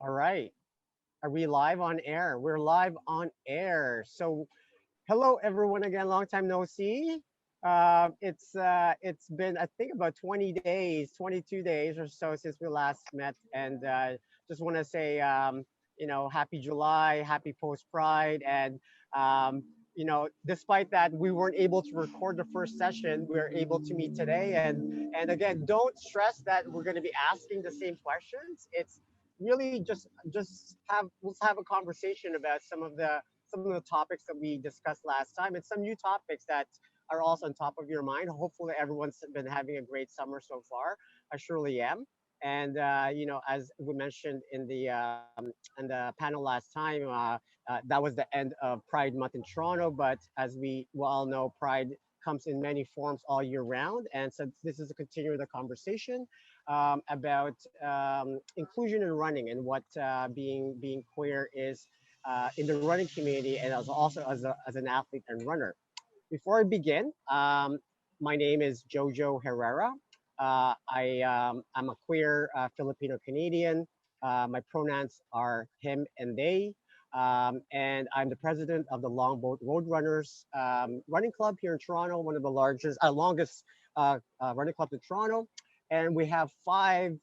All right. Are we live on air? We're live on air. So, hello everyone again. Long time no see. It's been I think about 20 days, 22 days or so since we last met, and just want to say happy July, happy post Pride, and um, despite that we weren't able to record the first session, we're able to meet today, and again, don't stress that we're going to be asking the same questions. It's really just have let's have a conversation about some of the topics that we discussed last time, and some new topics that are also on top of your mind. Hopefully, everyone's been having a great summer so far. I surely am. And as we mentioned in the panel last time, that was the end of Pride Month in Toronto. But as we all know, Pride comes in many forms all year round. And so this is a continuing the conversation about inclusion in running and what being queer is in the running community, and as also as an athlete and runner. Before I begin, my name is Jojo Herrera. I'm a queer Filipino Canadian. My pronouns are him and they. And I'm the president of the Longboat Roadrunners running club here in Toronto, one of the longest running clubs in Toronto. And we have five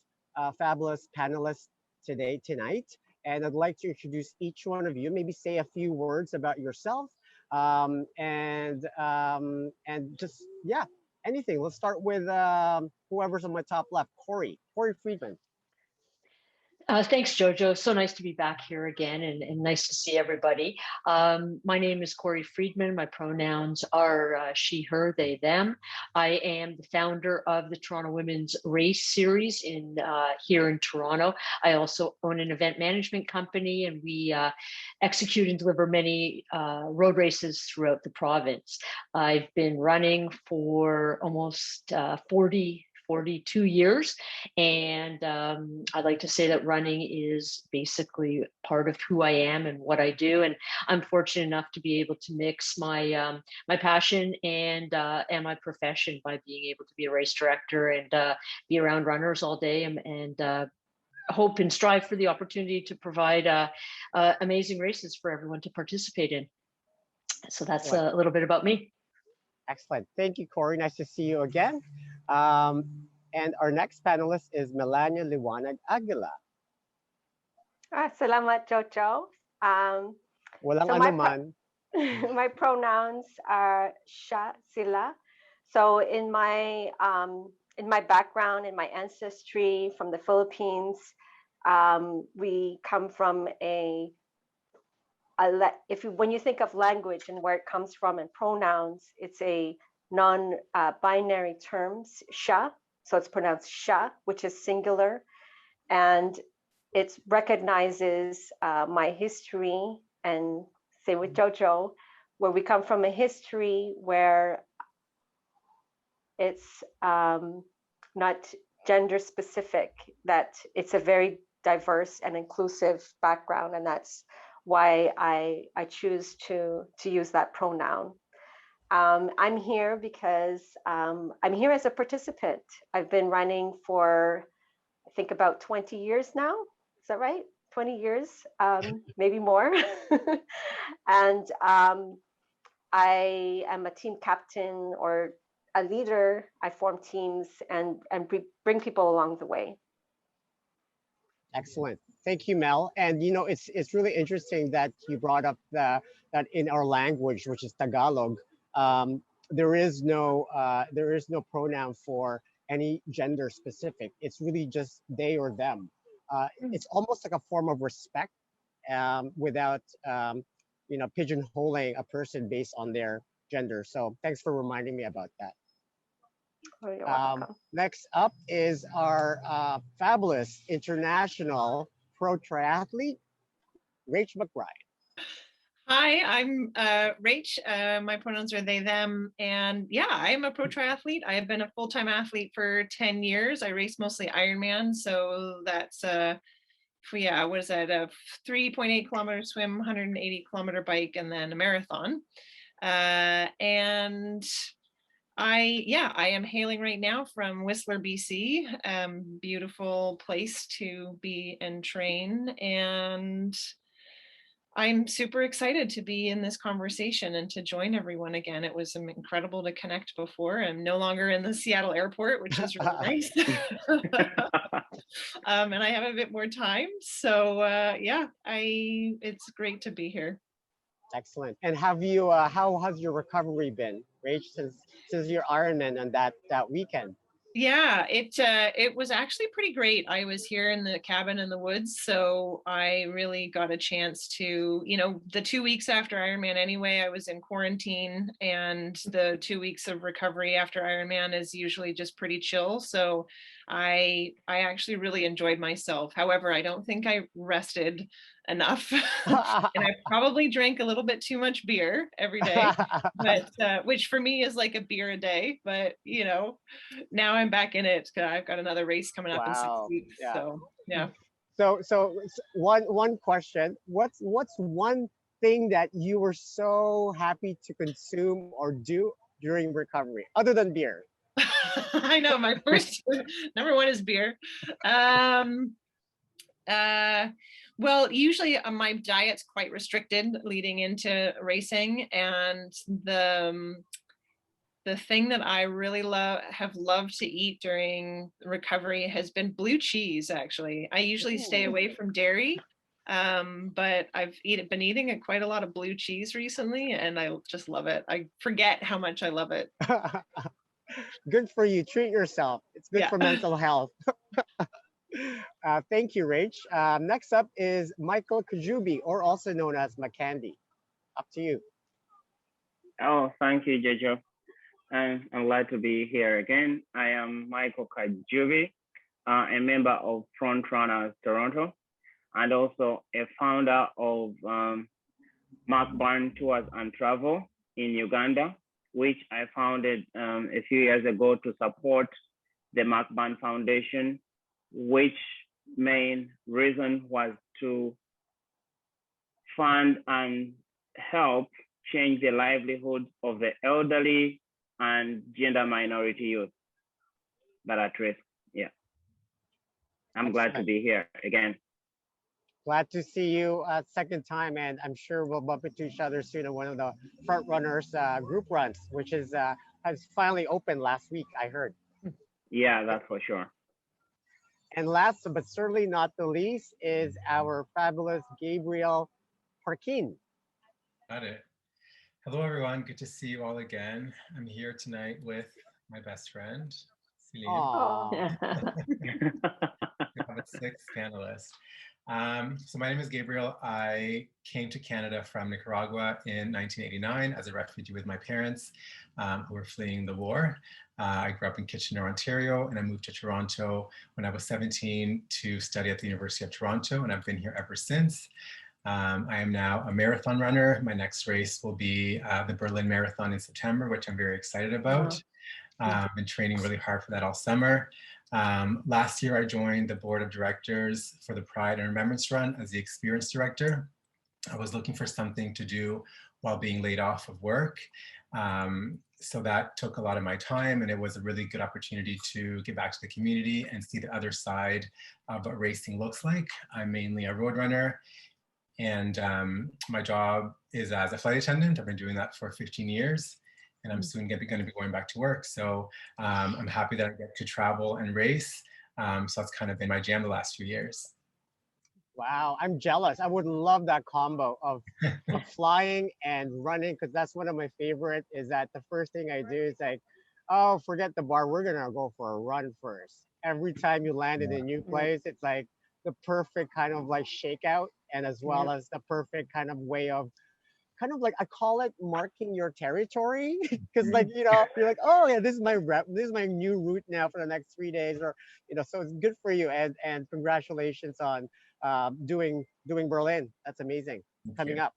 fabulous panelists tonight. And I'd like to introduce each one of you, maybe say a few words about yourself, and just yeah, anything. Let's start with whoever's on my top left. Cory Friedman. Thanks, Jojo. So nice to be back here again, and nice to see everybody. My name is Cory Freedman. My pronouns are she, her, they, them. I am the founder of the Toronto Women's Race Series here in Toronto. I also own an event management company, and we execute and deliver many road races throughout the province. I've been running for almost 42 years. And I'd like to say that running is basically part of who I am and what I do. And I'm fortunate enough to be able to mix my my passion and my profession by being able to be a race director and be around runners all day, and hope and strive for the opportunity to provide amazing races for everyone to participate in. So that's a little bit about me. Excellent. Thank you, Cory. Nice to see you again. And our next panelist is Melanya Liwanag Aguila. Salamat, Jojo. Walang anuman. My pronouns are siya, sila. So in my background, in my ancestry from the Philippines, we come from when you think of language and where it comes from and pronouns, it's a non-binary terms, siya. So it's pronounced siya, which is singular. And it recognizes my history, and same with Jojo, where we come from a history where it's not gender specific, that it's a very diverse and inclusive background. And that's why I choose to use that pronoun. I'm here because I'm here as a participant. I've been running for, I think, about 20 years now. Is that right? 20 years, maybe more. And I am a team captain or a leader. I form teams and bring people along the way. Excellent. Thank you, Mel. And it's really interesting that you brought up that in our language, which is Tagalog, there is no pronoun for any gender specific. It's really just they or them. It's almost like a form of respect, without pigeonholing a person based on their gender. So thanks for reminding me about that. Oh, you're welcome. Next up is our fabulous international pro triathlete, Rach McBride. Hi, I'm Rach. My pronouns are they, them. And yeah, I am a pro triathlete. I have been a full-time athlete for 10 years. I race mostly Ironman. So that's, what is that? A 3.8 kilometer swim, 180 kilometer bike, and then a marathon. And I am hailing right now from Whistler, BC. Beautiful place to be and train, and I'm super excited to be in this conversation and to join everyone again. It was incredible to connect before. I'm no longer in the Seattle airport, which is really nice. And I have a bit more time. So it's great to be here. Excellent. And have you? How has your recovery been, Rach, since your Ironman on that weekend? Yeah, it was actually pretty great. I was here in the cabin in the woods, so I really got a chance to, the 2 weeks after Ironman anyway, I was in quarantine, and the 2 weeks of recovery after Ironman is usually just pretty chill. So I actually really enjoyed myself. However, I don't think I rested enough, and I probably drank a little bit too much beer every day, but which for me is like a beer a day. But now I'm back in it. I've got another race coming up in 6 weeks. Yeah. So yeah. So one question: what's one thing that you were so happy to consume or do during recovery, other than beer? I know my first number one is beer. Well, usually my diet's quite restricted leading into racing, and the thing that I really have loved to eat during recovery has been blue cheese. Actually, I usually stay away from dairy, but I've been eating quite a lot of blue cheese recently, and I just love it. I forget how much I love it. Good for you. Treat yourself. It's good for mental health. Thank you, Rach. Next up is Michael Cajuby, or also known as McCandy. Up to you. Oh, thank you, Jojo. And I'm glad to be here again. I am Michael Kajubi, a member of Frontrunners Toronto, and also a founder of Tours and Travel in Uganda, which I founded a few years ago to support the McBride Foundation, which main reason was to fund and help change the livelihood of the elderly and gender minority youth that are at risk. Yeah. I'm glad to be here again. Glad to see you second time, and I'm sure we'll bump into each other soon in one of the Frontrunners group runs, which is has finally opened last week, I heard. Yeah, that's for sure. And last but certainly not the least is our fabulous Gabriel Jarquin. Got it. Hello, everyone. Good to see you all again. I'm here tonight with my best friend, Celine. We have a sixth panelist. So my name is Gabriel. I came to Canada from Nicaragua in 1989 as a refugee with my parents who were fleeing the war. I grew up in Kitchener, Ontario, and I moved to Toronto when I was 17 to study at the University of Toronto, and I've been here ever since. I am now a marathon runner. My next race will be the Berlin Marathon in September, which I'm very excited about. I've been training really hard for that all summer. Last year, I joined the board of directors for the Pride and Remembrance Run as the experience director. I was looking for something to do while being laid off of work. So that took a lot of my time, and it was a really good opportunity to get back to the community and see the other side of what racing looks like. I'm mainly a road runner, and my job is as a flight attendant. I've been doing that for 15 years. And I'm soon going to be going back to work. So I'm happy that I get to travel and race. So that's kind of been my jam the last few years. Wow, I'm jealous. I would love that combo of flying and running, because that's one of my favorite. Is that the first thing I do is like, oh, forget the bar. We're going to go for a run first. Every time you land in a new place, it's like the perfect kind of like shakeout, and as well as the perfect kind of way of kind of like, I call it marking your territory, because like, you're like, oh yeah, this is my new route now for the next 3 days, or so it's good for you, and congratulations on doing Berlin. That's amazing. Coming up.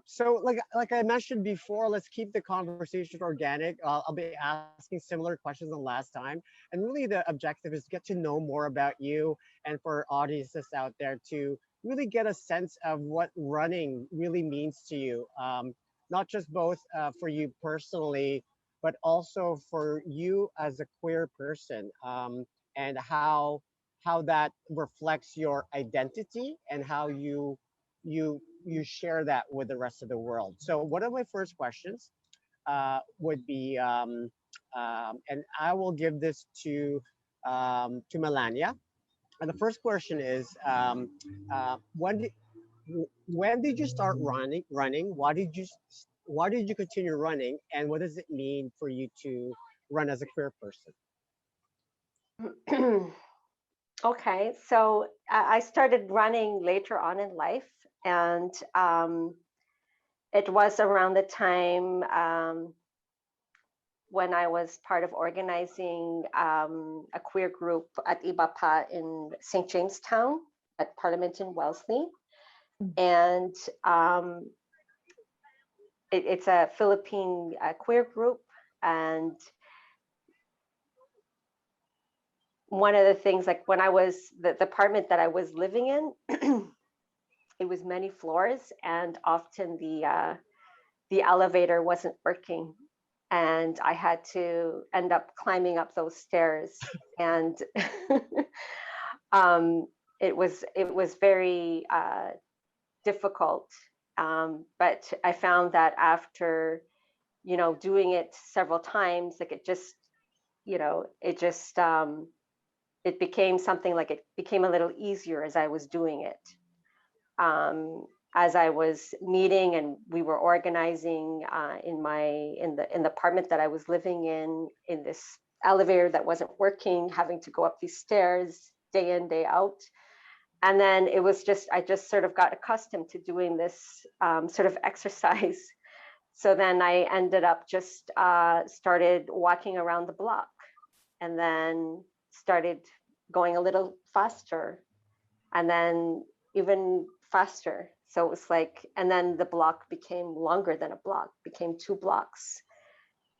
So like I mentioned before, let's keep the conversation organic. I'll be asking similar questions than last time, and really the objective is to get to know more about you, and for audiences out there to really get a sense of what running really means to you. not just both for you personally, but also for you as a queer person, and how that reflects your identity and how you share that with the rest of the world. So one of my first questions would be, and I will give this to Melanya. And the first question is, when did you start running? Why did you continue running? And what does it mean for you to run as a queer person? Okay, so I started running later on in life, and it was around the time when I was part of organizing a queer group at Ibapa in St. Jamestown at Parliament in Wellesley. And it's a Philippine queer group. And one of the things, like when I was, the apartment that I was living in, it was many floors, and often the elevator wasn't working. And I had to end up climbing up those stairs. And it was very difficult. But I found that after, doing it several times, like it just, it became something, like it became a little easier as I was doing it. As I was meeting and we were organizing in the apartment that I was living in this elevator that wasn't working, having to go up these stairs day in, day out. And then it was just, I just sort of got accustomed to doing this sort of exercise. So then I ended up just started walking around the block, and then started going a little faster, and then even faster. So it was like, and then the block became longer than a block, became 2 blocks.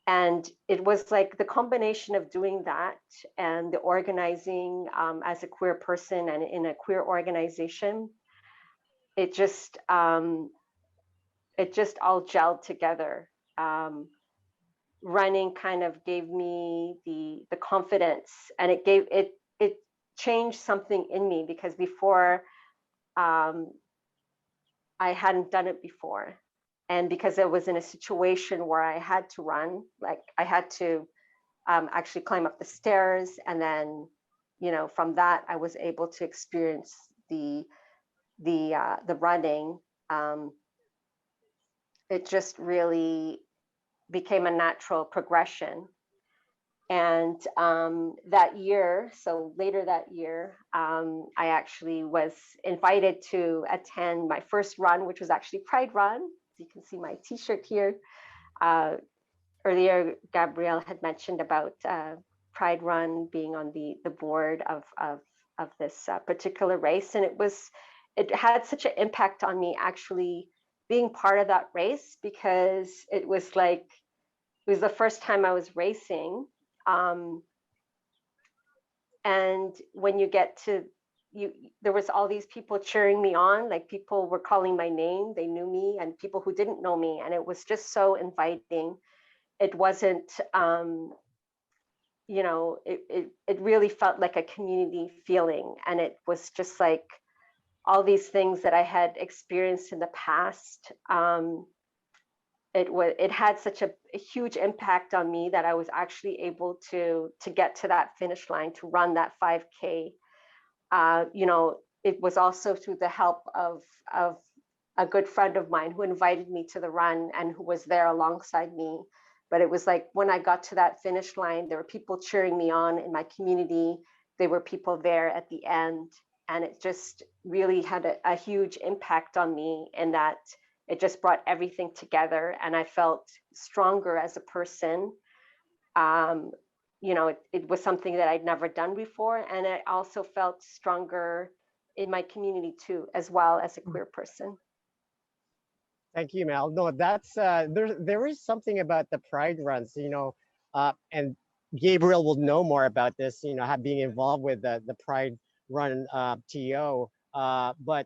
And it was like the combination of doing that and the organizing as a queer person and in a queer organization, it just all gelled together. Running kind of gave me the confidence, and it changed something in me, because before I hadn't done it before. And because I was in a situation where I had to run, like I had to actually climb up the stairs, and then, from that I was able to experience the running. It just really became a natural progression. And that year, so later that year, I actually was invited to attend my first run, which was actually Pride Run. You can see my t-shirt here. Earlier, Gabriel had mentioned about Pride Run being on the board of this particular race. And it had such an impact on me actually being part of that race, because it was the first time I was racing. And when you get to, there was all these people cheering me on, like people were calling my name, they knew me, and people who didn't know me. And it was just so inviting. It wasn't, it really felt like a community feeling. And it was just like all these things that I had experienced in the past. It had such a huge impact on me that I was actually able to get to that finish line, to run that 5K. It was also through the help of a good friend of mine who invited me to the run and who was there alongside me. But it was like when I got to that finish line, there were people cheering me on in my community. There were people there at the end. And it just really had a huge impact on me, in that it just brought everything together, and I felt stronger as a person. It was something that I'd never done before, and I also felt stronger in my community too, as well as a queer person. Thank you, Mel. No, that's there is something about the Pride runs, and Gabriel will know more about this, being involved with the Pride Run TO. But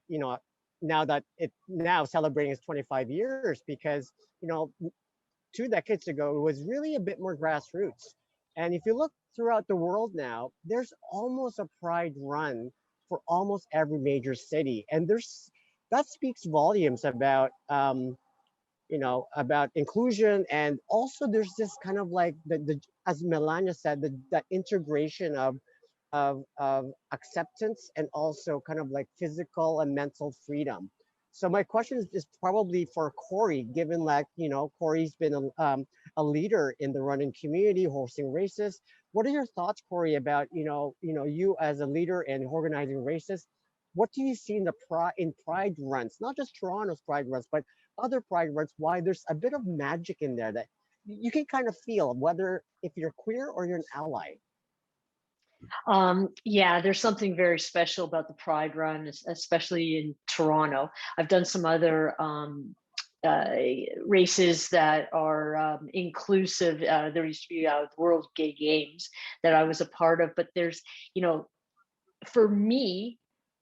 now that it now celebrating its 25 years, because, you know, 2 decades ago, it was really a bit more grassroots. And if you look throughout the world now, there's almost a pride run for almost every major city. And that speaks volumes about, about inclusion. And also there's this kind of like the as Melanya said, that integration of acceptance and also kind of like physical and mental freedom. So my question is probably for Cory, given like, Cory's been a leader in the running community, hosting races. What are your thoughts, Cory, about, you as a leader and organizing races? What do you see in in pride runs, not just Toronto's pride runs, but other pride runs, why there's a bit of magic in there that you can kind of feel whether if you're queer or you're an ally? Yeah, there's something very special about the Pride Run, especially in Toronto. I've done some other races that are inclusive. There used to be the World Gay Games that I was a part of, but there's, for me,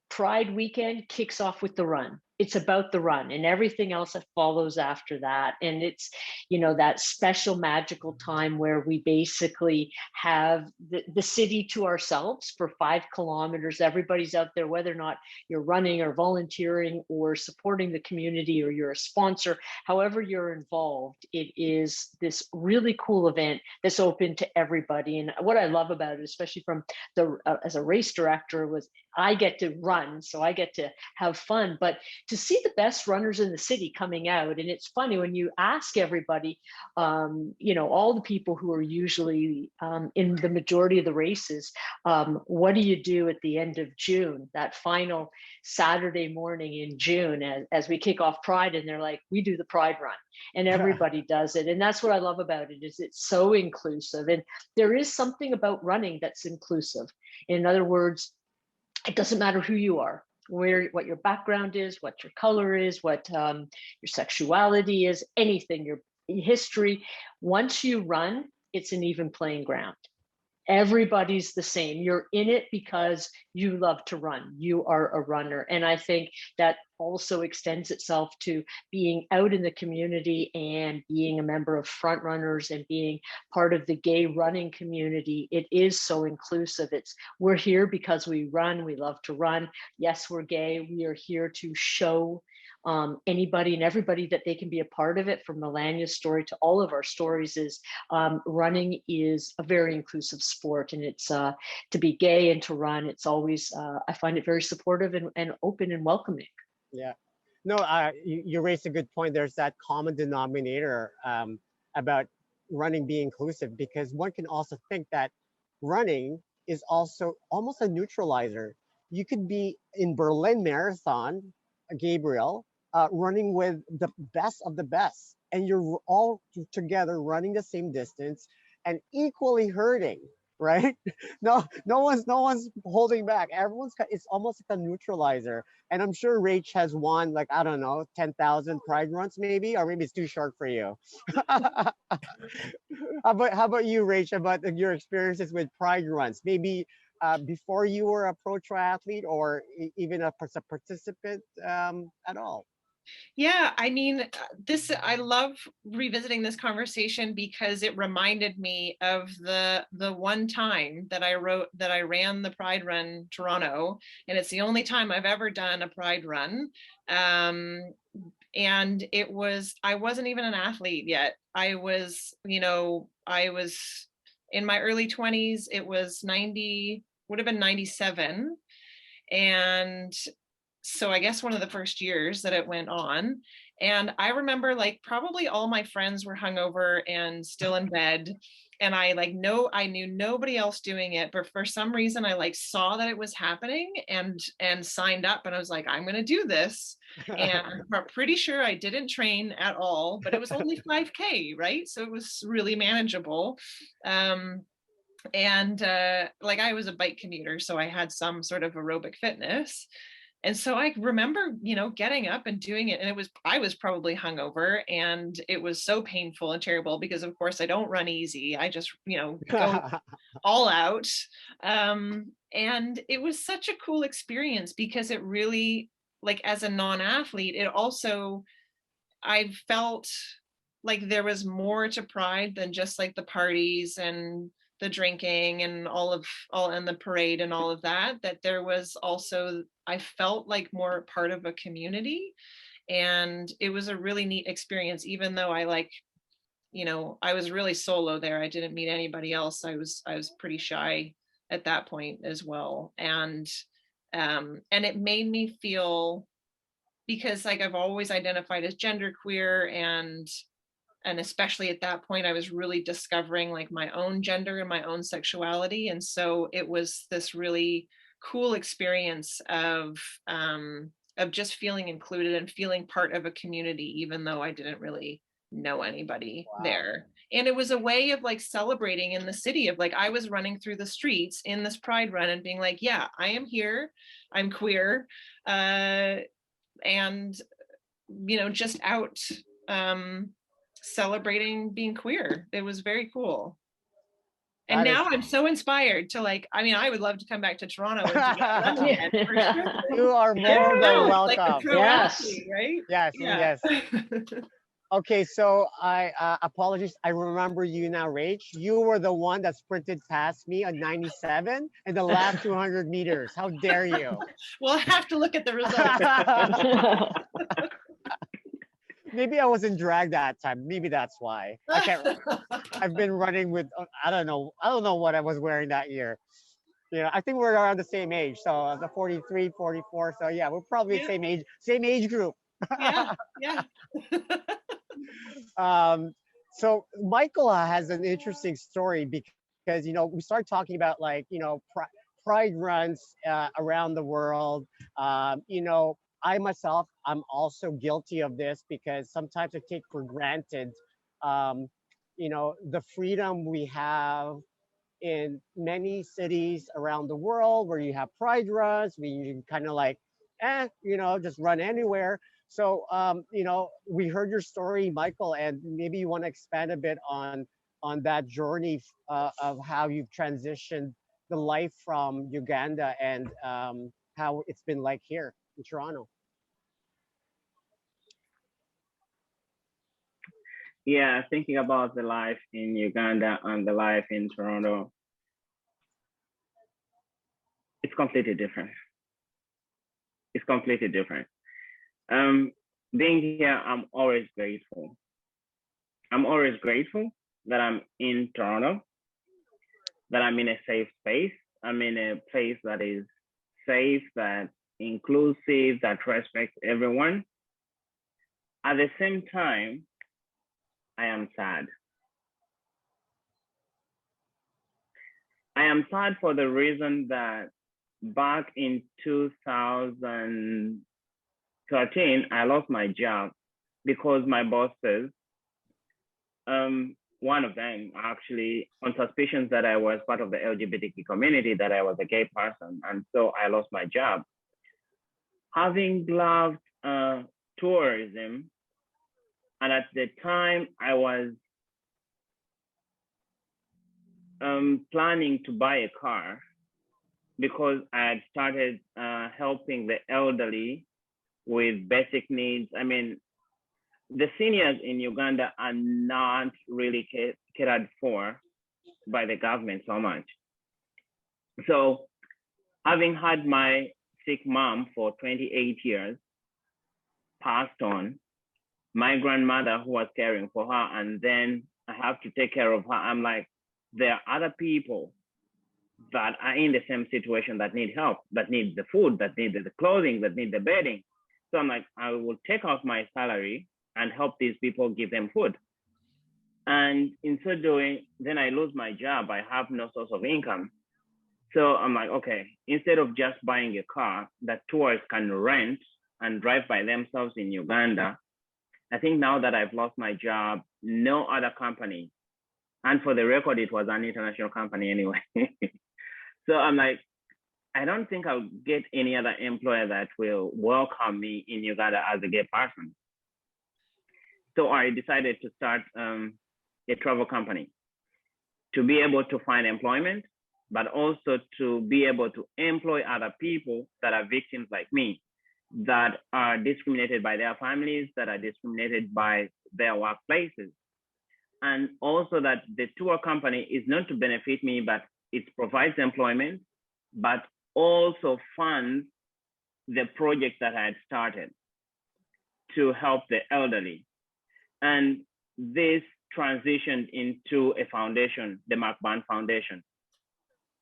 Pride weekend kicks off with the run. It's about the run and everything else that follows after that. And it's, that special magical time where we basically have the city to ourselves for 5 kilometers. Everybody's out there, whether or not you're running or volunteering or supporting the community or you're a sponsor, however you're involved, it is this really cool event that's open to everybody. And what I love about it, especially from as a race director, was I get to run, so I get to have fun, but to see the best runners in the city coming out. And it's funny when you ask everybody, all the people who are usually in the majority of the races, what do you do at the end of June, that final Saturday morning in June, as we kick off Pride? And they're like, we do the Pride Run, and everybody does it. And that's what I love about it, is it's so inclusive. And there is something about running that's inclusive. In other words, it doesn't matter who you are, what your background is, what your color is, what your sexuality is, anything, your history. Once you run, it's an even playing ground. Everybody's the same. You're in it because you love to run. You are a runner. And I think that also extends itself to being out in the community and being a member of Frontrunners and being part of the gay running community. It is so inclusive. We're here because we run. We love to run. Yes, we're gay. We are here to show anybody and everybody that they can be a part of it. From Melanya's story to all of our stories, is running is a very inclusive sport, and it's to be gay and to run, it's always I find it very supportive and open and welcoming. Yeah, no, you raised a good point. There's that common denominator about running being inclusive, because one can also think that running is also almost a neutralizer. You could be in Berlin Marathon, Gabriel, running with the best of the best, and you're all together running the same distance and equally hurting, right? No one's holding back. It's almost like a neutralizer. And I'm sure Rach has won, like, I don't know, 10,000 Pride runs maybe, or maybe it's too short for you. How about you, Rach, about your experiences with Pride runs? Maybe before you were a pro triathlete, or even a participant at all? Yeah, I mean, I love revisiting this conversation because it reminded me of the one time that I ran the Pride Run Toronto, and it's the only time I've ever done a Pride Run. And I wasn't even an athlete yet. I was in my early 20s. It was would have been 97. And so I guess one of the first years that it went on. And I remember, like, probably all my friends were hungover and still in bed. And I knew nobody else doing it, but for some reason I saw that it was happening and signed up, and I was like, I'm going to do this. And I'm pretty sure I didn't train at all, but it was only 5K, right? So it was really manageable. I was a bike commuter, so I had some sort of aerobic fitness. And so I remember, getting up and doing it, and I was probably hungover, and it was so painful and terrible because, of course, I don't run easy. I just, go all out. And it was such a cool experience because it really like as a non-athlete, it also, I felt like there was more to Pride than just like the parties and the drinking and all and the parade and all of that, that there was also, I felt like more part of a community. And it was a really neat experience, even though I like, you know, I was really solo there. I didn't meet anybody else. I was pretty shy at that point as well. And it made me feel, because like I've always identified as genderqueer, and especially at that point I was really discovering like my own gender and my own sexuality. And so it was this really cool experience of just feeling included and feeling part of a community, even though I didn't really know anybody there. And it was a way of like celebrating in the city, of like, I was running through the streets in this Pride run and being like, yeah, I am here, I'm queer, and you know, just out celebrating being queer. It was very cool. And now I'm so inspired to like, I mean, I would love to come back to Toronto and do that again, for sure. You are more than welcome. Like Yes. athlete, right? Yes, yes. Okay, so I apologies. I remember you now, Rach. You were the one that sprinted past me on 97 in the last 200 meters. How dare you? We'll have to look at the results. Maybe I wasn't dragged that time. Maybe that's why. I can't. I've been running with, I don't know what I was wearing that year. You know, I think we're around the same age. So the 43, 44. So yeah, we're probably the same age group. Yeah. So Michael has an interesting story because, you know, we started talking about like, you know, pride runs around the world. You know, I myself, I'm also guilty of this because sometimes I take for granted, you know, the freedom we have in many cities around the world where you have pride runs, where you can kind of like, you know, just run anywhere. So, you know, we heard your story, Michael, and maybe you want to expand a bit on that journey of how you've transitioned the life from Uganda and how it's been like here in Toronto. Yeah, thinking about the life in Uganda and the life in Toronto, it's completely different. It's completely different. Being here, I'm always grateful. I'm always grateful that I'm in Toronto, that I'm in a safe space. I'm in a place that is safe, that's inclusive, that respects everyone. At the same time, I am sad. I am sad for the reason that back in 2013, I lost my job because my bosses, one of them actually, on suspicions that I was part of the LGBTQ community, that I was a gay person, and so I lost my job. Having loved tourism, and at the time I was planning to buy a car because I had started helping the elderly with basic needs. I mean, the seniors in Uganda are not really catered for by the government so much. So having had my sick mom for 28 years passed on, my grandmother who was caring for her, and then I have to take care of her. I'm like, there are other people that are in the same situation that need help, that need the food, that need the clothing, that need the bedding. So I'm like, I will take off my salary and help these people, give them food. And in so doing, then I lose my job. I have no source of income. So I'm like, okay, instead of just buying a car that tourists can rent and drive by themselves in Uganda, I think now that I've lost my job, no other company, and for the record, it was an international company anyway. So I'm like, I don't think I'll get any other employer that will welcome me in Uganda as a gay person. So I decided to start a travel company to be able to find employment, but also to be able to employ other people that are victims like me. that are discriminated by their families, that are discriminated by their workplaces. And also that the tour company is not to benefit me, but it provides employment, but also funds the project that I had started to help the elderly. And this transitioned into a foundation, the McBride Foundation,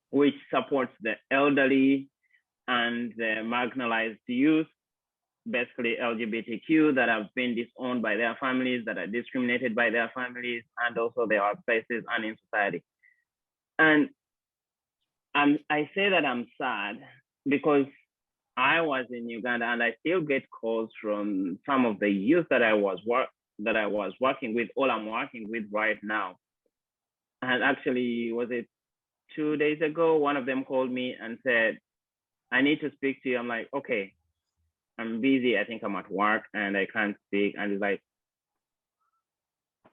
which supports the elderly and the marginalized youth, basically LGBTQ, that have been disowned by their families, that are discriminated by their families, and also their workplaces and in society. And I say that I'm sad because I was in Uganda and I still get calls from some of the youth that I was working with, or I'm working with right now. And actually, was it 2 days ago, one of them called me and said, I need to speak to you. I'm like, okay, I'm busy. I think I'm at work and I can't speak. And he's like,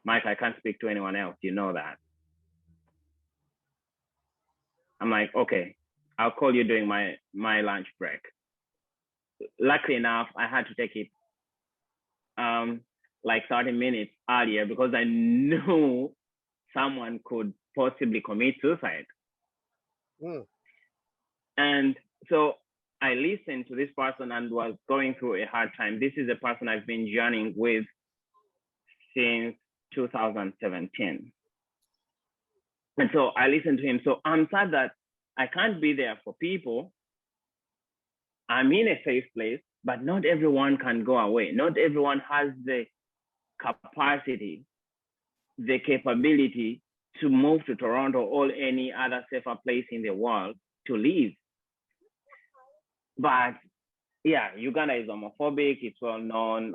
Mike, I can't speak to anyone else. You know that. I'm like, okay, I'll call you during my lunch break. Luckily enough, I had to take it like 30 minutes earlier because I knew someone could possibly commit suicide. Mm. And so I listened to this person and was going through a hard time. This is a person I've been journeying with since 2017. And so I listened to him. So I'm sad that I can't be there for people. I'm in a safe place, but not everyone can go away. Not everyone has the capacity, the capability to move to Toronto or any other safer place in the world to live. But yeah, Uganda is homophobic. It's well known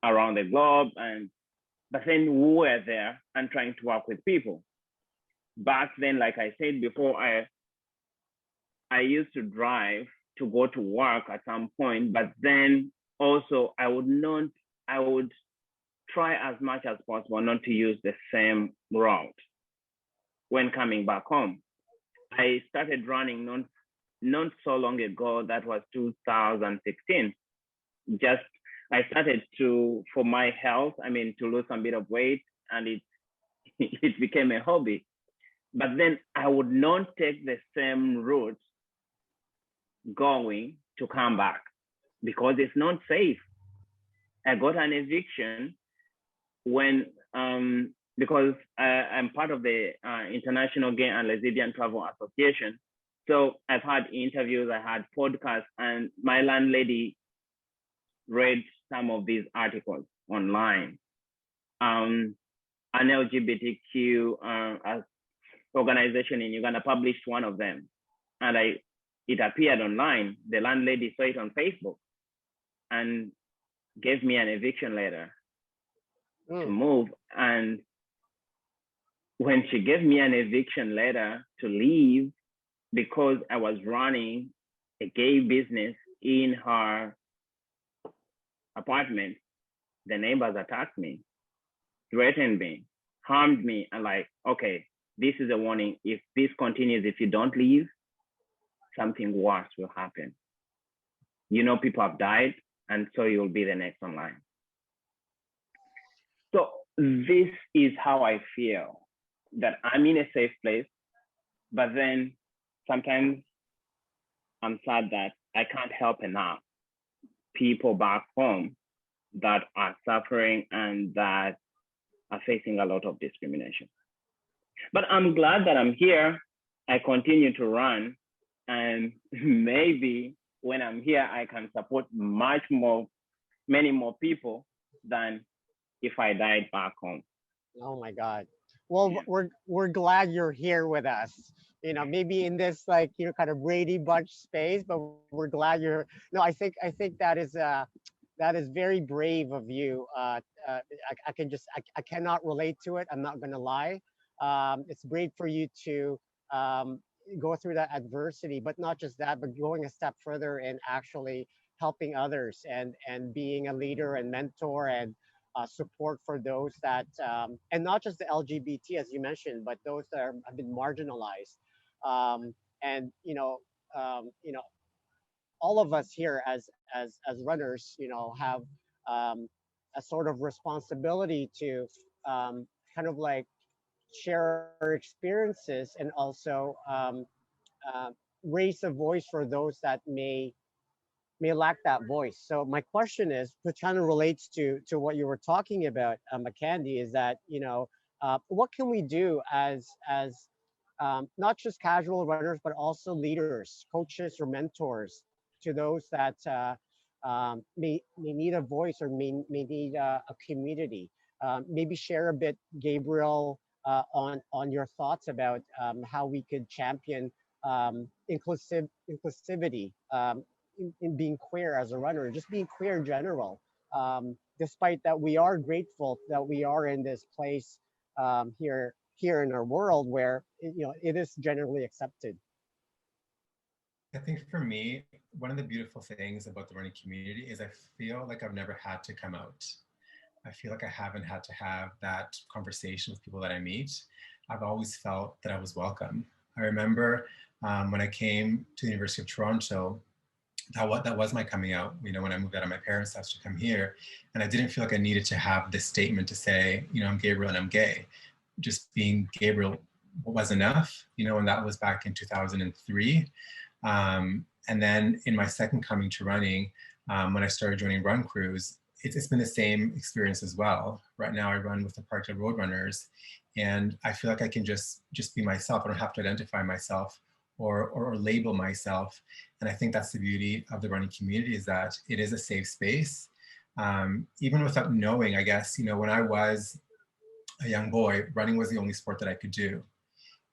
around the globe. But then we were there and trying to work with people. Back then, like I said before, I used to drive to go to work at some point, but then also I would try as much as possible not to use the same route when coming back home. I started running not so long ago, that was 2016. I started for my health, to lose some bit of weight, and it became a hobby. But then I would not take the same route going to come back because it's not safe. I got an eviction when, because I'm part of the International Gay and Lesbian Travel Association. So I've had interviews, I had podcasts, and my landlady read some of these articles online. An LGBTQ organization in Uganda published one of them, and it appeared online. The landlady saw it on Facebook and gave me an eviction letter to move. And when she gave me an eviction letter to leave, because I was running a gay business in her apartment, the neighbors attacked me, threatened me, harmed me, and like, okay, this is a warning. If this continues, if you don't leave, something worse will happen. People have died, and so you'll be the next online. So this is how I feel, that I'm in a safe place, but then sometimes I'm sad that I can't help enough people back home that are suffering and that are facing a lot of discrimination. But I'm glad that I'm here. I continue to run, and maybe when I'm here, I can support many more people than if I died back home. Oh my God. Well, Yeah. we're glad you're here with us. Maybe in this kind of Brady Bunch space, but we're glad you're. No, I think that is very brave of you. I cannot relate to it. I'm not gonna lie. It's brave for you to go through that adversity, but not just that, but going a step further and actually helping others and being a leader and mentor and support for those that and not just the LGBT as you mentioned, but those that have been marginalized. And um, you know, all of us here as runners, have a sort of responsibility to kind of like share our experiences and also uh, raise a voice for those that may lack that voice. So my question is, which kind of relates to what you were talking about, Mackenzie, is that what can we do as not just casual runners, but also leaders, coaches, or mentors to those that may need a voice or may need a community. Maybe share a bit, Gabriel, on your thoughts about how we could champion inclusivity in being queer as a runner, just being queer in general. Despite that, we are grateful that we are in this place here in our world where it is generally accepted. I think for me, one of the beautiful things about the running community is I feel like I've never had to come out. I feel like I haven't had to have that conversation with people that I meet. I've always felt that I was welcome. I remember when I came to the University of Toronto, that was my coming out, when I moved out of my parents' house to come here. And I didn't feel like I needed to have this statement to say, I'm Gabriel and I'm gay. Just being Gabriel was enough, and that was back in 2003. And then in my second coming to running, when I started joining run crews, it's been the same experience as well. Right now I run with the Parkdale Roadrunners, and I feel like I can just be myself. I don't have to identify myself or label myself. And I think that's the beauty of the running community, is that it is a safe space. Even without knowing, I guess, when I was a young boy, running was the only sport that I could do.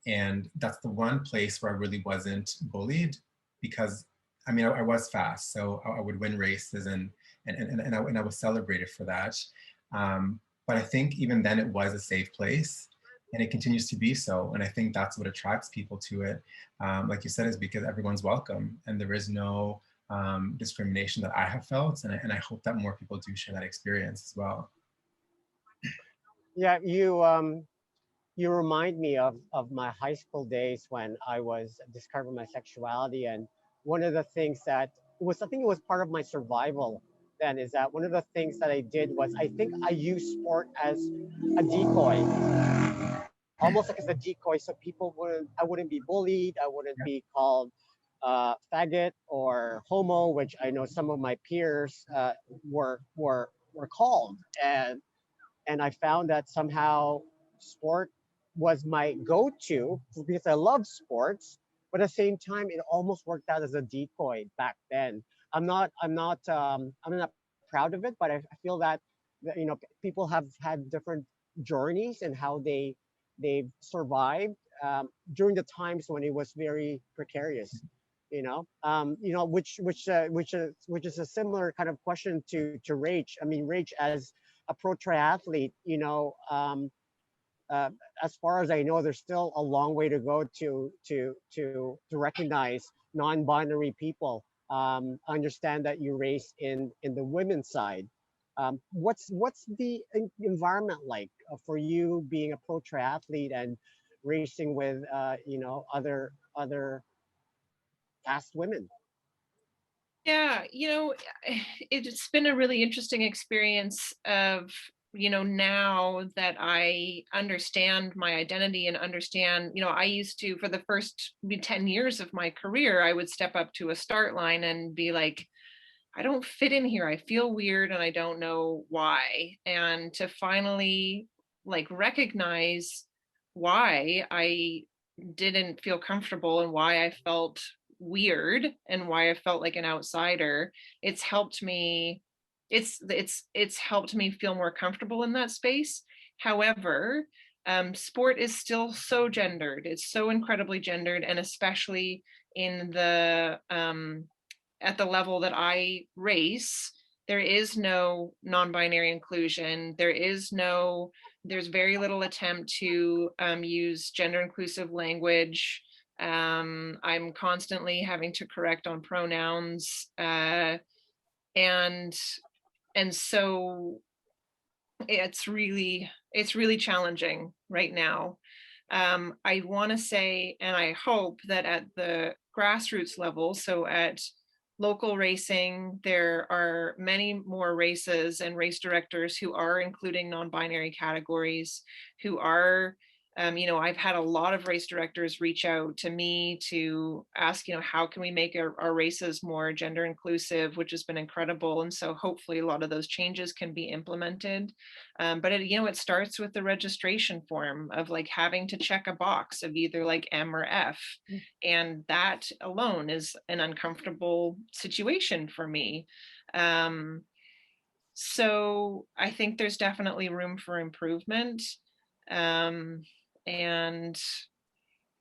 And that's the one place where I really wasn't bullied, because I was fast, so I would win races and I was celebrated for that. But I think even then it was a safe place, and it continues to be so. And I think that's what attracts people to it. Like you said, is because everyone's welcome and there is no discrimination that I have felt. And I hope that more people do share that experience as well. Yeah, you remind me of my high school days when I was discovering my sexuality. And one of the things that I think it was part of my survival then, is that one of the things that I did was, I think I used sport as a decoy, almost like as a decoy, so I wouldn't be bullied, I wouldn't be called faggot or homo, which I know some of my peers were called. And I found that somehow sport was my go-to because I love sports, but at the same time, it almost worked out as a decoy back then. I'm not proud of it, but I feel that people have had different journeys and how they've survived during the times when it was very precarious. Which is a similar kind of question to Rach. I mean, Rach, as a pro triathlete, as far as I know, there's still a long way to go to recognize non-binary people. I understand that you race in the women's side. What's the environment like for you being a pro triathlete and racing with other past women? Yeah, it's been a really interesting experience of, now that I understand my identity and understand, I used to, for the first 10 years of my career, I would step up to a start line and be like, I don't fit in here. I feel weird and I don't know why. And to finally recognize why I didn't feel comfortable and why I felt weird and why I felt like an outsider, it's helped me helped me feel more comfortable in that space. However, sport is still so gendered. It's so incredibly gendered, and especially in the at the level that I race, there is no non-binary inclusion. There's very little attempt to use gender inclusive language. I'm constantly having to correct on pronouns, and so it's really challenging right now. I want to say, and I hope that at the grassroots level, so at local racing, there are many more races and race directors who are including non-binary categories, who are, you know, I've had a lot of race directors reach out to me to ask, you know, how can we make our races more gender inclusive, which has been incredible. And so hopefully a lot of those changes can be implemented. But it, you know, it starts with the registration form of like having to check a box of either like M or F. And that alone is an uncomfortable situation for me. So I think there's definitely room for improvement. And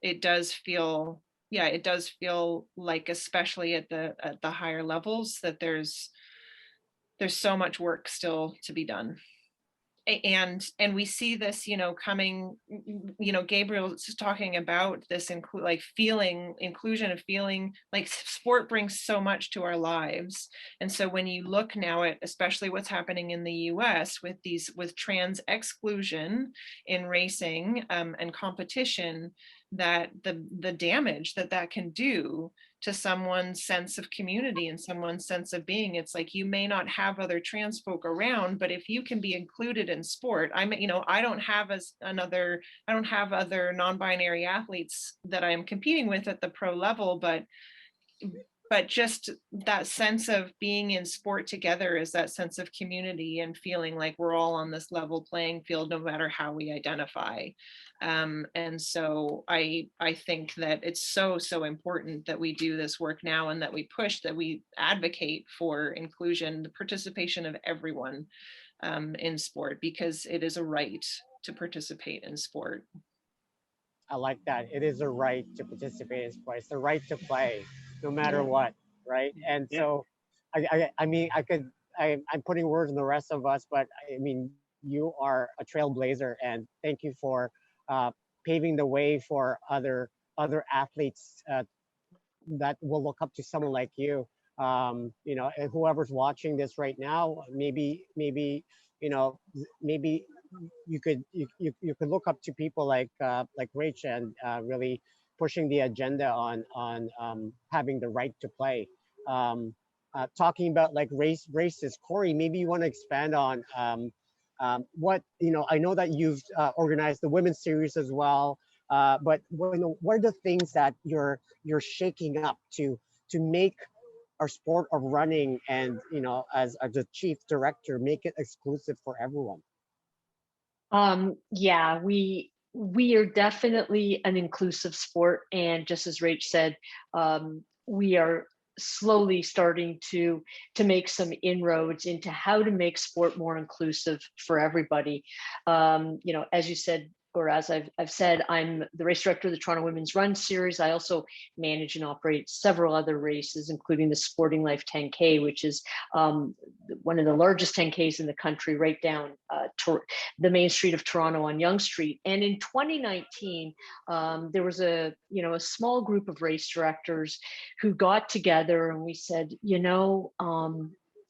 it does feel, yeah, it does feel like, especially at the higher levels, that there's so much work still to be done. And we see this, you know, coming, you know, Gabriel is talking about this, like feeling inclusion, of feeling like sport brings so much to our lives. And so when you look now at especially what's happening in the US with trans exclusion in racing and competition, that the damage that can do to someone's sense of community and someone's sense of being. It's like, you may not have other trans folk around, but if you can be included in sport, you know, I don't have other non-binary athletes that I'm competing with at the pro level, but just that sense of being in sport together is that sense of community and feeling like we're all on this level playing field, no matter how we identify. And so I think that it's so important that we do this work now, and that we push, that we advocate for inclusion, the participation of everyone in sport, because it is a right to participate in sport. I like that. It is a right to participate in sport. It's the right to play, no matter what, right? And so, I mean, I'm putting words in the rest of us, but I mean, you are a trailblazer, and thank you for paving the way for other athletes that will look up to someone like you. You know, and whoever's watching this right now, maybe you know, maybe you could look up to people like Rach, and really pushing the agenda on having the right to play. Talking about like races, Cory, maybe you want to expand on what, you know, I know that you've organized the women's series as well, but what are the things that you're shaking up to make our sport of running, and, you know, as the chief director, make it exclusive for everyone? Yeah, we are definitely an inclusive sport, and just as Rach said, we are slowly starting to make some inroads into how to make sport more inclusive for everybody. You know, as you said, or as I've said, I'm the race director of the Toronto Women's Run Series. I also manage and operate several other races, including the Sporting Life 10K, which is one of the largest 10Ks in the country, right down the main street of Toronto on Yonge Street. And in 2019, there was a small group of race directors who got together, and we said, you know,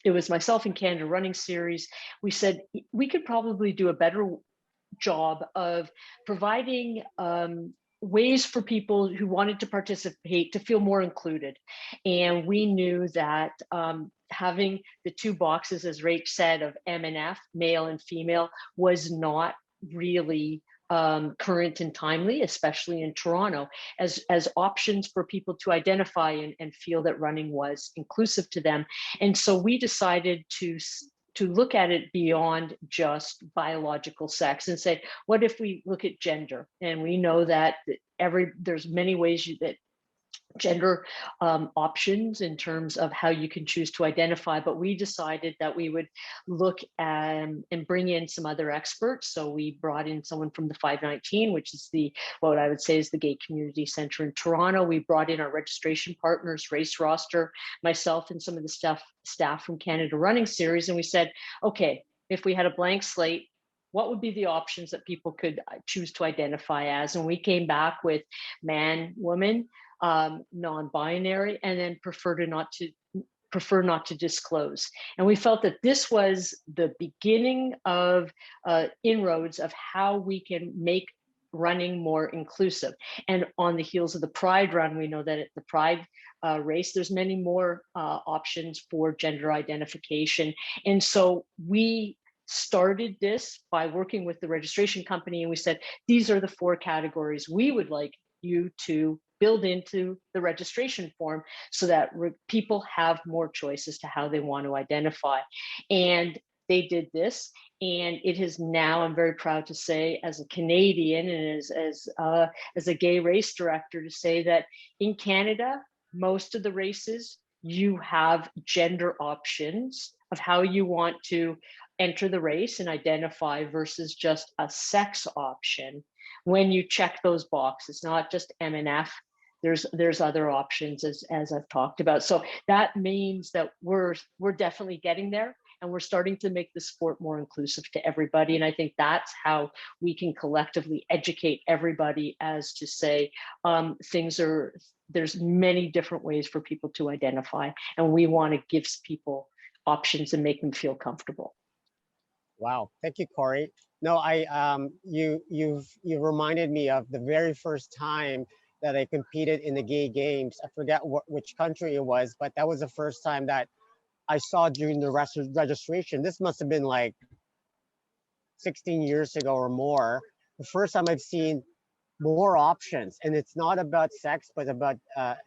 it was myself and Canada Running Series. We said we could probably do a better job of providing ways for people who wanted to participate to feel more included. And we knew that having the two boxes, as Rach said, of M and F, male and female, was not really current and timely, especially in Toronto, as options for people to identify and feel that running was inclusive to them. And so we decided to look at it beyond just biological sex and say, what if we look at gender? And we know that there's many ways that gender options in terms of how you can choose to identify, but we decided that we would look and bring in some other experts. So we brought in someone from the 519, which is what I would say is the Gay Community Center in Toronto. We brought in our registration partners, Race Roster, myself, and some of the staff from Canada Running Series. And we said, okay, if we had a blank slate, what would be the options that people could choose to identify as? And we came back with man, woman, non-binary, and then prefer not to disclose. And we felt that this was the beginning of inroads of how we can make running more inclusive. And on the heels of the Pride run, we know that at the Pride race, there's many more options for gender identification. And so we started this by working with the registration company, and we said, these are the 4 categories we would like you to build into the registration form so that people have more choice as to how they want to identify. And they did this, and it is now, I'm very proud to say, as a Canadian and as a gay race director, to say that in Canada, most of the races, you have gender options of how you want to enter the race and identify versus just a sex option. When you check those boxes, not just MNF, there's other options as I've talked about. So that means that we're definitely getting there, and we're starting to make the sport more inclusive to everybody. And I think that's how we can collectively educate everybody as to say, there's many different ways for people to identify, and we want to give people options and make them feel comfortable. Wow, thank you, Cory. No, you've reminded me of the very first time that I competed in the gay games. I forget which country it was, but that was the first time that I saw during the registration. This must have been like 16 years ago or more. The first time I've seen more options, and it's not about sex, but about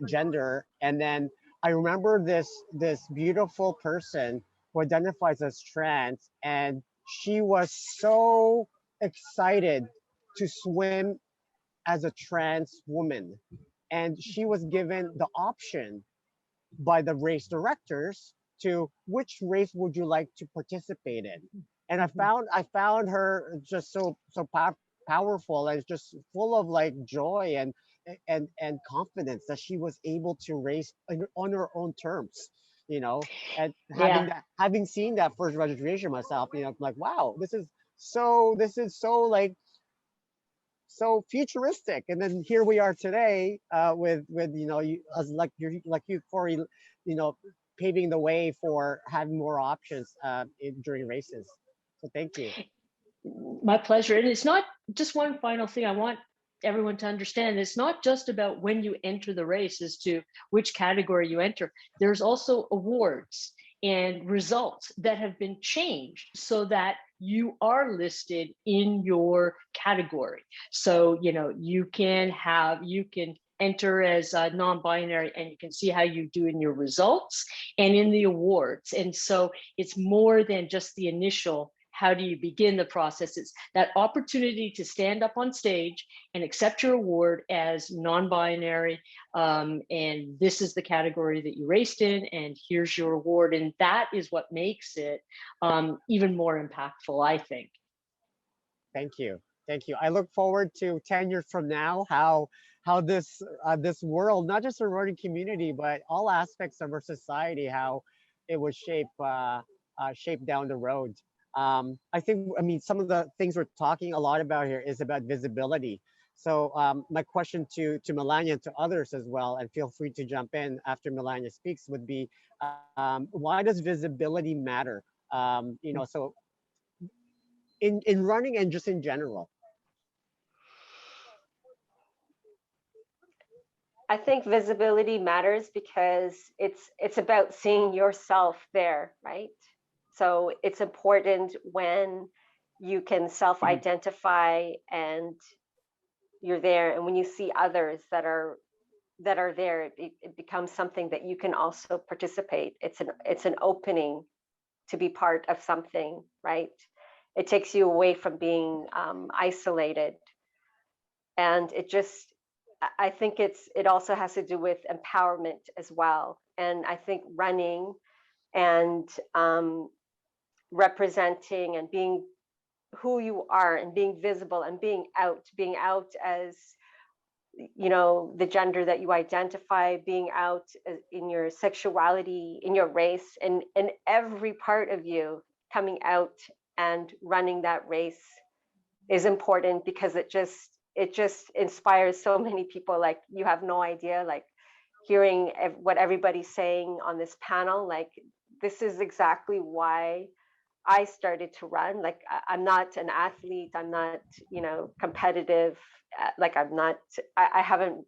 gender. And then I remember this beautiful person who identifies as trans, and she was so excited to swim as a trans woman. And she was given the option by the race directors to which race would you like to participate in. And I found her just so powerful, and just full of like joy and confidence that she was able to race on her own terms, you know. And having seen that first registration myself, you know, I'm like, wow, this is so like so futuristic. And then here we are today with you know, like you Cory, you know, paving the way for having more options during races. So thank you. My pleasure. And it's not just one final thing I want everyone to understand. It's not just about when you enter the race as to which category you enter. There's also awards and results that have been changed so that you are listed in your category. So, you know, you can enter as non-binary, and you can see how you do in your results and in the awards. And so it's more than just the initial, how do you begin the process? It's that opportunity to stand up on stage and accept your award as non-binary, and this is the category that you raced in, and here's your award. And that is what makes it even more impactful, I think. Thank you. Thank you. I look forward to 10 years from now, how this world, not just the running community, but all aspects of our society, how it was shaped down the road. I mean, some of the things we're talking a lot about here is about visibility. So my question to Melanya and to others as well, and feel free to jump in after Melanya speaks, would be, why does visibility matter? You know, so in running and just in general. I think visibility matters because it's about seeing yourself there, right? So it's important when you can self-identify and you're there, and when you see others that are there, it becomes something that you can also participate. It's an opening to be part of something, right? It takes you away from being isolated, and I think it also has to do with empowerment as well. And I think running and representing and being who you are and being visible and being out as, you know, the gender that you identify, being out in your sexuality, in your race, and in every part of you coming out and running that race is important, because it just inspires so many people. Like, you have no idea, like hearing what everybody's saying on this panel, like this is exactly why I started to run. Like I'm not an athlete. I'm not, you know, competitive. Like I haven't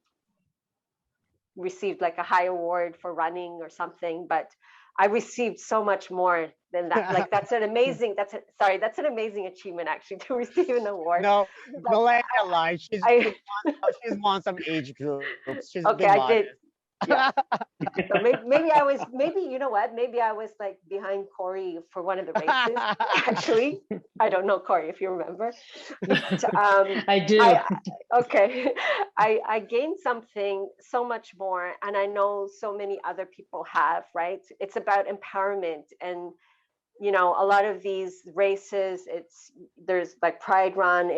received like a high award for running or something, but I received so much more than that. Like that's an amazing achievement actually, to receive an award. No, But Melanya lied. I She's won some age groups. She's okay, been I modest. did. Yeah. So maybe you know what? Maybe I was like behind Cory for one of the races. Actually, I don't know, Cory, if you remember. But, I do. Okay, I gained something so much more, and I know so many other people have. Right? It's about empowerment, and you know, a lot of these races. There's like Pride Run.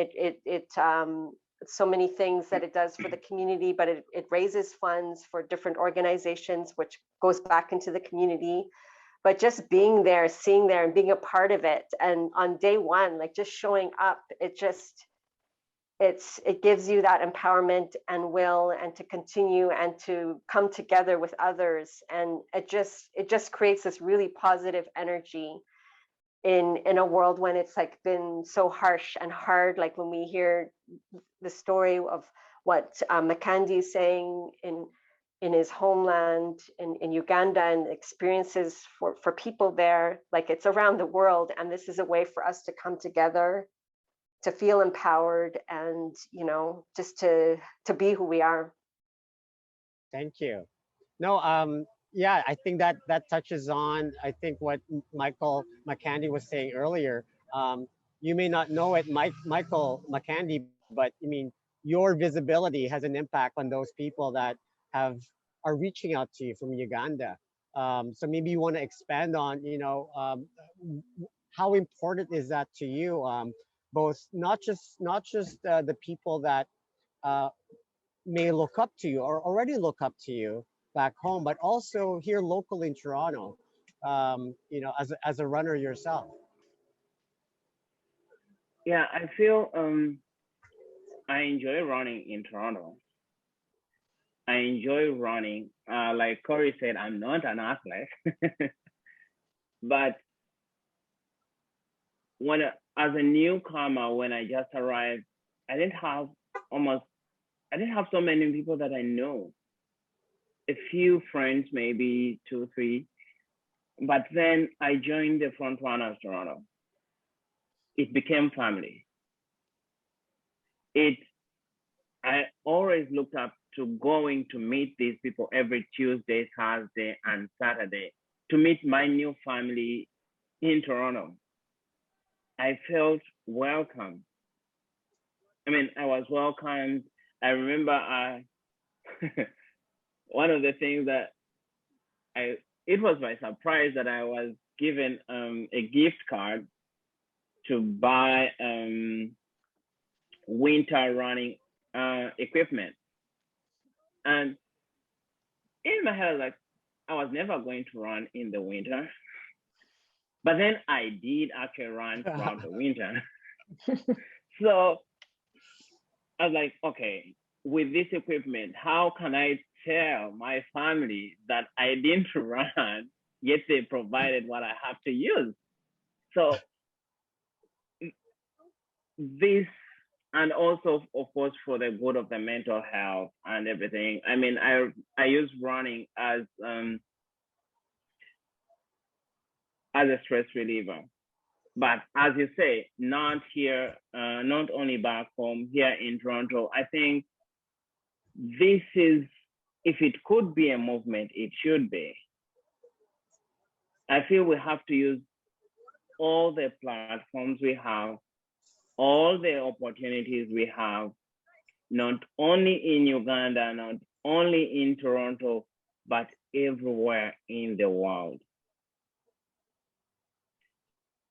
So many things that it does for the community, but it raises funds for different organizations, which goes back into the community. But just being there, seeing there, and being a part of it, and on day one, like just showing up, it gives you that empowerment and will, and to continue and to come together with others, and it just creates this really positive energy in a world when it's like been so harsh and hard. Like when we hear the story of what Makandi is saying in his homeland in Uganda, and experiences for people there, like it's around the world, and this is a way for us to come together, to feel empowered, and you know, just to be who we are. Thank you. No, yeah, I think that touches on, I think, what Michael McCandy was saying earlier. You may not know it, Michael McCandy, but I mean, your visibility has an impact on those people that are reaching out to you from Uganda. So maybe you want to expand on, you know, how important is that to you? Both not just the people that may look up to you or already look up to you back home, but also here locally in Toronto, you know, as a runner yourself. Yeah, I feel I enjoy running in Toronto. I enjoy running. Like Cory said, I'm not an athlete, but as a newcomer, when I just arrived, I didn't have so many people that I know. A few friends, maybe 2, 3, but then I joined the Frontrunners Toronto. It became family. I always looked up to going to meet these people every Tuesday, Thursday, and Saturday, to meet my new family in Toronto. I felt welcome. I mean, I was welcomed. I remember one of the things that it was my surprise that I was given a gift card to buy winter running equipment. And in my head, like, I was never going to run in the winter. But then I did actually run throughout the winter. So I was like, okay, with this equipment, how can I tell my family that I didn't run, yet they provided what I have to use? So this, and also, of course, for the good of the mental health and everything. I mean, I use running as a stress reliever. But as you say, not here, not only back home, here in Toronto. I think this is, if it could be a movement, it should be. I feel we have to use all the platforms we have, all the opportunities we have, not only in Uganda, not only in Toronto, but everywhere in the world,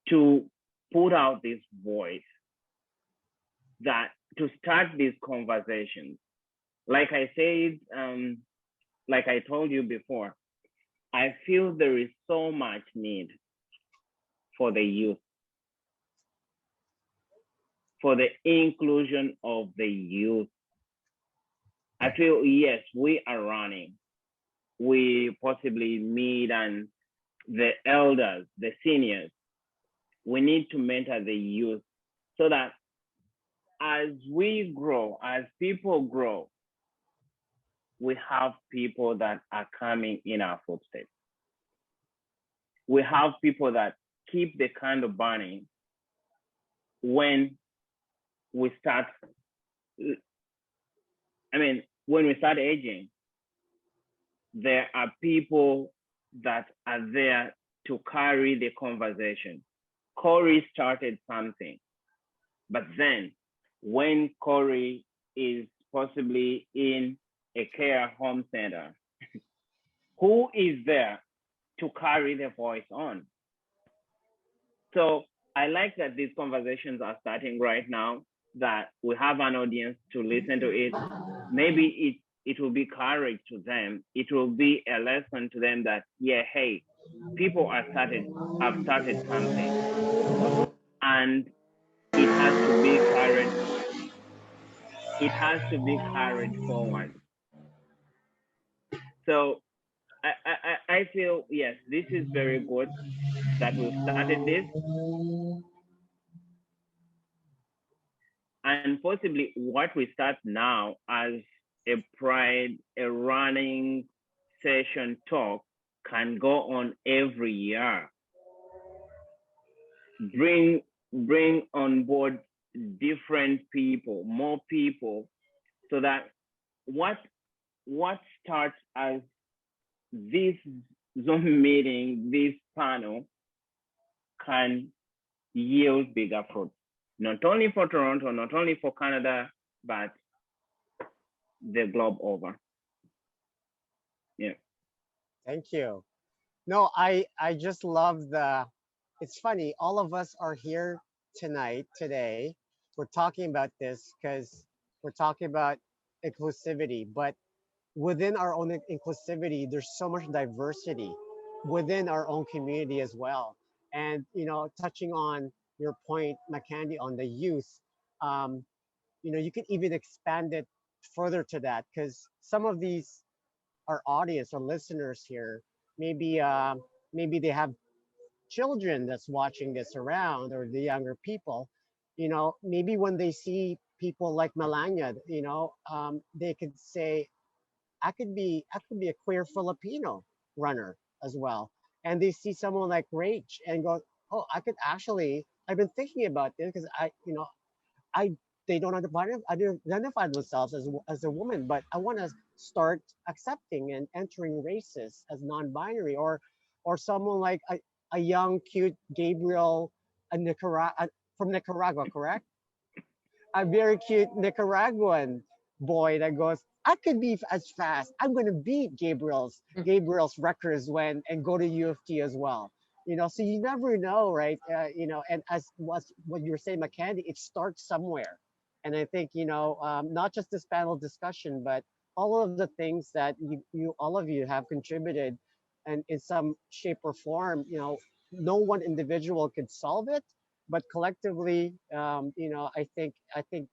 to put out this voice, that to start these conversations. Like I said, like I told you before, I feel there is so much need for the youth, for the inclusion of the youth. I feel, yes, we are running. We possibly meet and the elders, the seniors, we need to mentor the youth so that as we grow, as people grow, we have people that are coming in our footsteps. We have people that keep the candle burning when we start, when we start aging. There are people that are there to carry the conversation. Cory started something, but then when Cory is possibly in a care home center, who is there to carry the voice on? So I like that these conversations are starting right now, that we have an audience to listen to it. Maybe it will be courage to them. It will be a lesson to them that, yeah, hey, people have started something. And it has to be courage. It has to be courage forward. So I feel, yes, this is very good that we've started this. And possibly what we start now as a pride, a running session talk can go on every year. Bring on board different people, more people, so that what starts as this Zoom meeting, this panel, can yield bigger fruits, not only for Toronto, not only for Canada, but the globe over. Yeah. Thank you. No, I just love it's funny, all of us are here today. We're talking about this because we're talking about inclusivity, but within our own inclusivity, there's so much diversity within our own community as well. And, touching on your point, Macandi, on the youth, you can even expand it further to that, because some of these, our audience, our listeners here, maybe they have children that's watching this around, or the younger people, maybe when they see people like Melanya, they could say, I could be a queer Filipino runner as well. And they see someone like Rach and go, oh, I've been thinking about this because I they don't identify themselves as a woman, but I want to start accepting and entering races as non-binary, or someone like a young cute Gabriel, from Nicaragua, correct? A very cute Nicaraguan boy that goes, I could be as fast. I'm going to beat Gabriel's records and go to U of T as well. So you never know, right? And as what you were saying, Macandi, it starts somewhere. And I think, not just this panel discussion, but all of the things that all of you have contributed, and in some shape or form, no one individual could solve it, but collectively, I think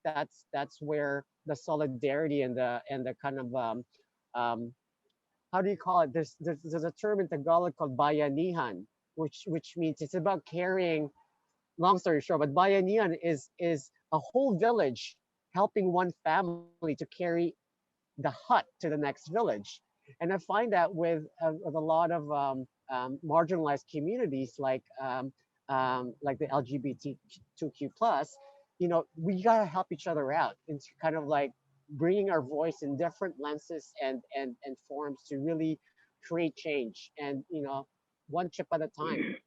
that's where the solidarity and the kind of how do you call it? There's a term in Tagalog called bayanihan, which means it's about carrying. Long story short, but bayanihan is a whole village helping one family to carry the hut to the next village. And I find that with a lot of marginalized communities like the LGBTQ2S, we gotta help each other out. It's kind of like bringing our voice in different lenses and forms to really create change, and one chip at a time.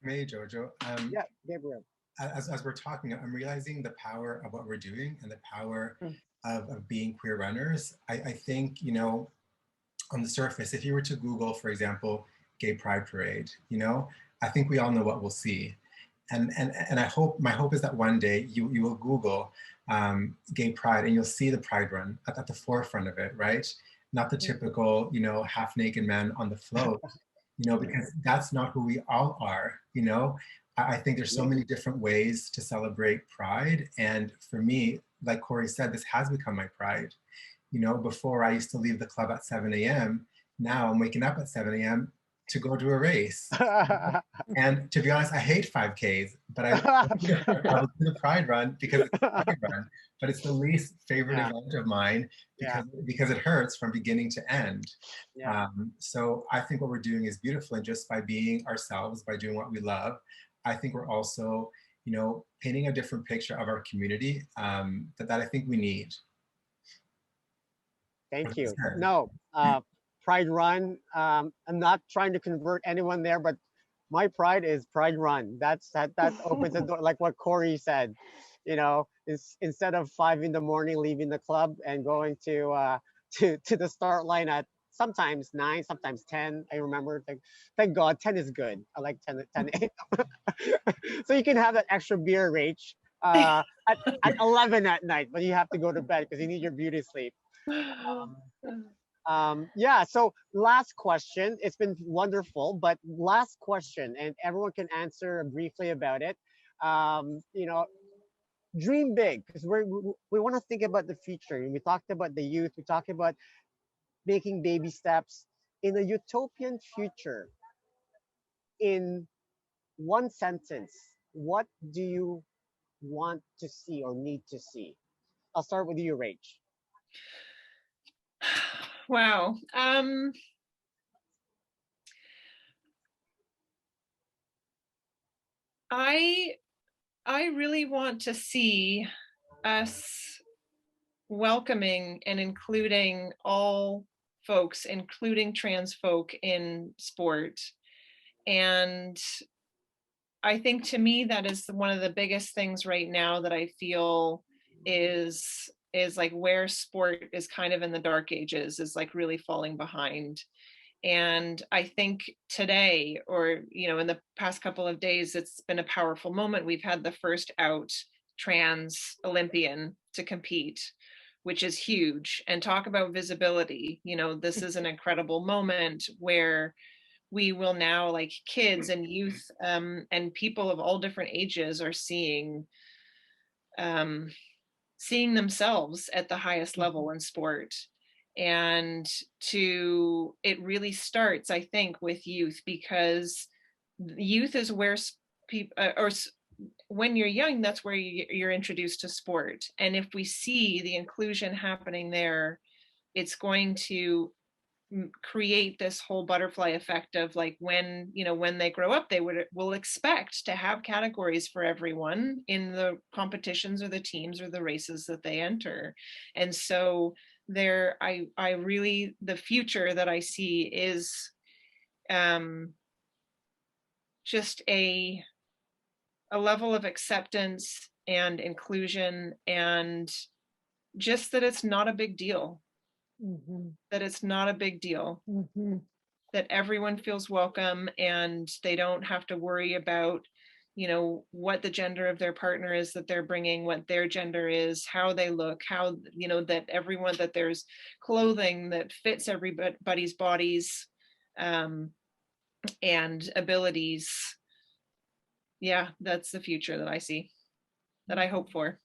Hey, Jojo. Yeah, Gabriel. As we're talking, I'm realizing the power of what we're doing and the power of being queer runners. I think, on the surface, if you were to Google, for example, Gay Pride Parade, I think we all know what we'll see. And my hope is that one day you will Google Gay Pride and you'll see the Pride Run at the forefront of it, right? Not the typical, half naked man on the float, because that's not who we all are, I think there's so many different ways to celebrate Pride. And for me, like Cory said, this has become my pride. Before I used to leave the club at 7 a.m. Now I'm waking up at 7 a.m. to go do a race. And to be honest, I hate 5Ks, but I will do the Pride Run because it's a Pride Run, but it's the least favorite event of mine because it hurts from beginning to end. So I think what we're doing is beautiful, and just by being ourselves, by doing what we love, I think we're also, you know, painting a different picture of our community that I think we need. Thank you. No, Pride Run. I'm not trying to convert anyone there, but my pride is Pride Run. That opens the door, like what Cory said. You know, instead of 5 in the morning leaving the club and going to the start line at sometimes 9, sometimes 10. I remember. Thank God, 10 is good. I like 10 a.m. So you can have that extra beer, Rach, at 11 at night, but you have to go to bed because you need your beauty sleep. Yeah, so last question. It's been wonderful, but last question, and everyone can answer briefly about it. You know, dream big, because we want to think about the future. We talked about the youth. We talked about making baby steps in a utopian future. In one sentence, what do you want to see or need to see? I'll start with you, Rach. Wow. I really want to see us welcoming and including all folks, including trans folk in sport. And I think to me, that is one of the biggest things right now that I feel is like where sport is kind of in the dark ages, is like really falling behind. And I think today, or, you know, in the past couple of days, it's been a powerful moment. We've had the first out trans Olympian to compete, which is huge. And talk about visibility. You know, this is an incredible moment where we will now, like kids and youth and people of all different ages are seeing themselves at the highest level in sport. And it really starts, I think, with youth, because youth is where people, or when you're young, that's where you're introduced to sport. And if we see the inclusion happening there, it's going to create this whole butterfly effect of like when they grow up, they will expect to have categories for everyone in the competitions or the teams or the races that they enter. And so I really, the future that I see is just a level of acceptance and inclusion, and just that it's not a big deal. That it's not a big deal, that everyone feels welcome, and they don't have to worry about, you know, what the gender of their partner is that they're bringing, what their gender is, how they look, how, you know, that there's clothing that fits everybody's bodies and abilities. Yeah, that's the future that I see, that I hope for.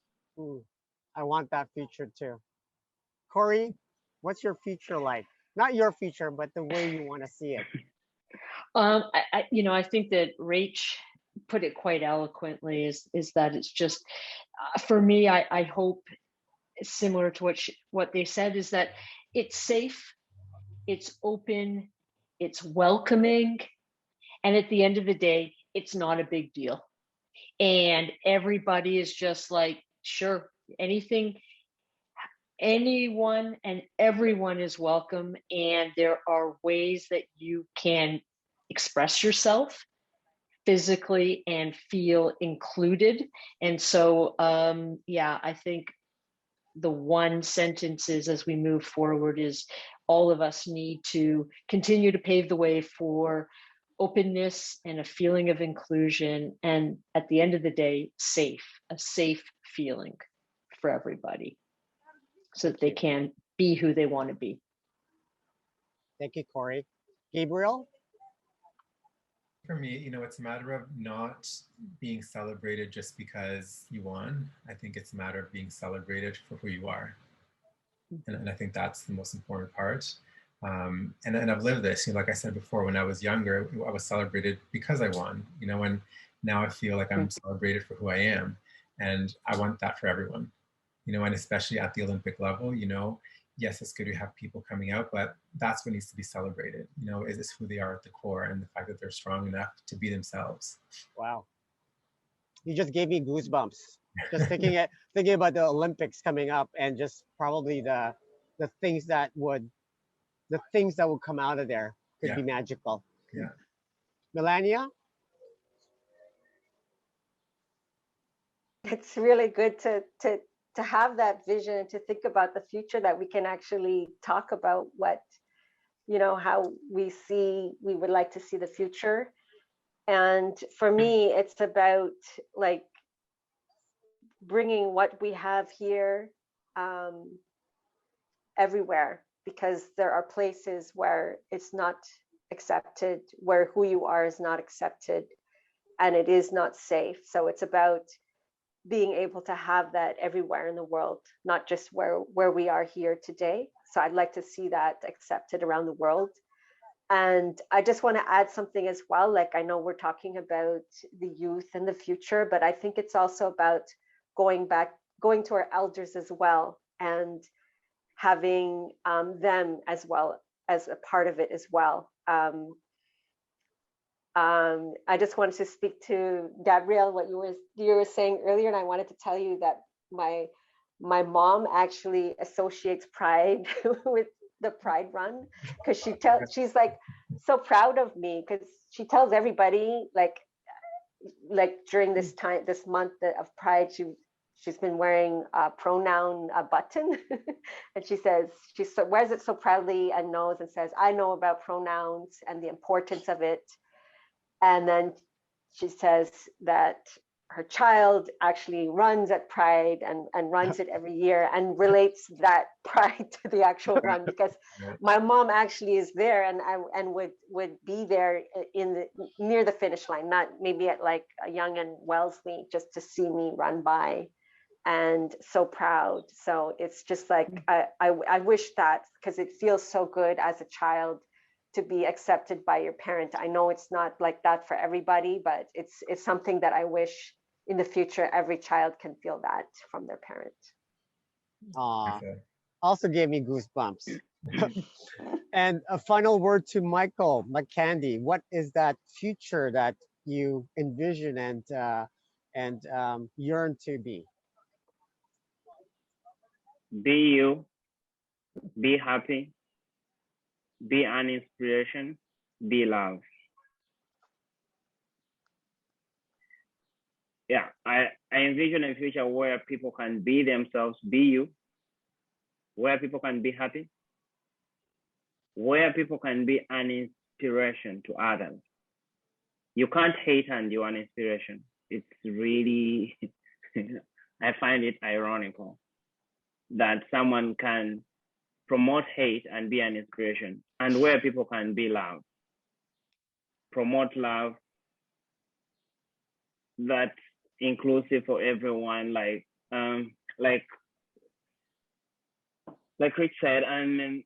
I want that future too. Cory, what's your future like? Not your future, but the way you want to see it. I think that Rach put it quite eloquently, is that it's just, for me, I hope, similar to what they said, is that it's safe, it's open, it's welcoming, and at the end of the day, it's not a big deal. And everybody is just like, sure, anyone and everyone is welcome, and there are ways that you can express yourself physically and feel included. And so I think the one sentence is, as we move forward, is all of us need to continue to pave the way for openness and a feeling of inclusion, and at the end of the day, a safe feeling for everybody, so that they can be who they want to be. Thank you, Cory. Gabriel? For me, you know, it's a matter of not being celebrated just because you won. I think it's a matter of being celebrated for who you are. And I think that's the most important part. And I've lived this, like I said before, when I was younger, I was celebrated because I won, and now I feel like I'm celebrated for who I am. And I want that for everyone, and especially at the Olympic level, yes, it's good to have people coming out, but that's what needs to be celebrated, is this who they are at the core and the fact that they're strong enough to be themselves. Wow. You just gave me goosebumps. Just thinking about the Olympics coming up and just probably the things that would come out of there could be magical. Yeah. Melanya? It's really good to have that vision and to think about the future, that we can actually talk about what, how we would like to see the future. And for me, it's about like bringing what we have here everywhere, because there are places where it's not accepted, where who you are is not accepted, and it is not safe. So it's about being able to have that everywhere in the world, not just where we are here today. So I'd like to see that accepted around the world. And I just want to add something as well. Like, I know we're talking about the youth and the future, but I think it's also about going to our elders as well, and having them as well as a part of it as well. I just wanted to speak to Gabriel, what you were saying earlier, and I wanted to tell you that my mom actually associates Pride with the Pride Run, because she's like so proud of me, because she tells everybody like during this month of Pride, she's been wearing a pronoun button, and she wears it so proudly and knows and says, I know about pronouns and the importance of it. And then she says that her child actually runs at Pride and runs it every year, and relates that Pride to the actual run, because my mom actually is there and would be there near the finish line, not maybe at like a Young and Wellesley, just to see me run by, and so proud. So it's just like, I wish that, because it feels so good as a child to be accepted by your parent. I know it's not like that for everybody, but it's something that I wish in the future every child can feel that from their parent. Also gave me goosebumps. And a final word to Michael McCandy. What is that future that you envision and yearn to be? Be you, be happy, be an inspiration, be love. Yeah, I envision a future where people can be themselves, be you, where people can be happy, where people can be an inspiration to others. You can't hate and you're an inspiration. It's really, I find it ironical that someone can promote hate and be an inspiration, and where people can be love, promote love that's inclusive for everyone, like Rich said, and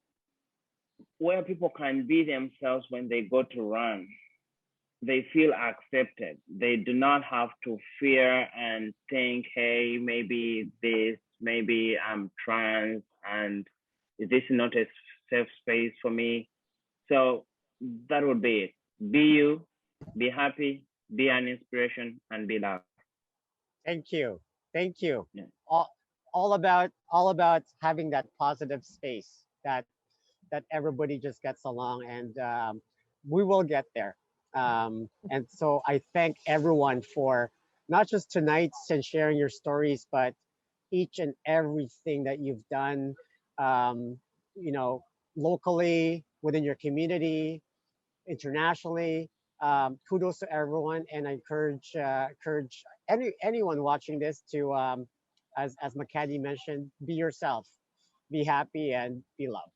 where people can be themselves when they go to run. They feel accepted. They do not have to fear and think, hey, maybe I'm trans, and this is not a safe space for me. So that would be it. Be you, be happy, be an inspiration, and be loved. Thank you. Thank you. Yeah. All about having that positive space that everybody just gets along, and we will get there. And so I thank everyone for not just tonight's and sharing your stories, but each and everything that you've done, locally, within your community, internationally. Kudos to everyone, and I encourage anyone watching this to, as McCandy mentioned, be yourself, be happy, and be loved.